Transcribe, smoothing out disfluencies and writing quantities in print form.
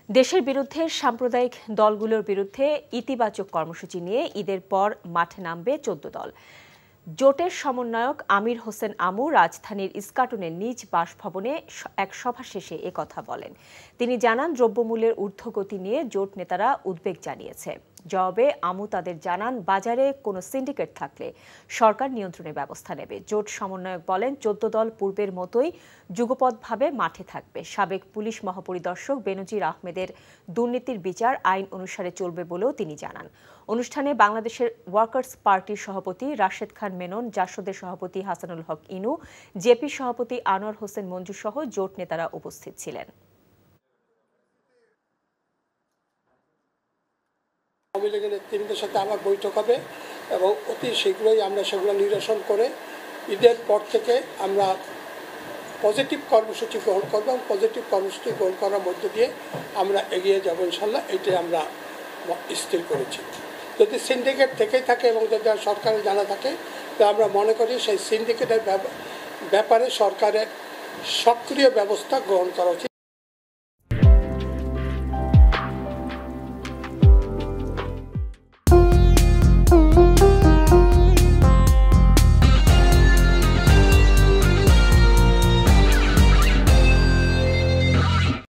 দেশের বিরুদ্ধে সাম্প্রদায়িক দলগুলোর বিরুদ্ধে ইতিবাচক কর্মসূচি নিয়ে ঈদের পর মাঠে নামবে ১৪ দল। জোটের সমন্বয়ক আমির হোসেন আমু রাজধানীর ইস্কাটনের নিজ বাসভবনে এক সভা শেষে একথা বলেন। তিনি জানান, দ্রব্যমূল্যের ঊর্ধ্বগতি নিয়ে জোট নেতারা উদ্বেগ জানিয়েছে। জবাবে আমু তাদের জানান, বাজারে কোনো সিন্ডিকেট থাকলে সরকার নিয়ন্ত্রণের ব্যবস্থা নেবে। জোট সমন্বয়ক বলেন, ১৪ দল পূর্বের মতোই যুগপৎভাবে মাঠে থাকবে। সাবেক পুলিশ মহাপরিদর্শক বেনজির আহমেদের দুর্নীতির বিচার আইন অনুসারে চলবে বলেও তিনি জানান। অনুষ্ঠানে বাংলাদেশের ওয়ার্কার্স পার্টির সভাপতি রাশেদ খান মেনন, জাসদের সভাপতি হাসানুল হক ইনু, জেপি সভাপতি আনোয়ার হোসেন মঞ্জু সহ জোট নেতারা উপস্থিত ছিলেন। আওয়ামী লীগের নেতৃবৃন্দের সাথে আমার বৈঠক হবে এবং অতি শীঘ্রই আমরা সেগুলো নিরসন করে ঈদের পর থেকে আমরা পজিটিভ কর্মসূচি গ্রহণ করব এবং পজিটিভ কর্মসূচি গ্রহণ করার মধ্য দিয়ে আমরা এগিয়ে যাব ইনশাল্লাহ। এটাই আমরা স্থির করেছি। যদি সিন্ডিকেট থেকেই থাকে এবং যদি সরকারের জানা থাকে, তো আমরা মনে করি সেই সিন্ডিকেটের ব্যাপারে সরকারের সক্রিয় ব্যবস্থা গ্রহণ করা উচিত।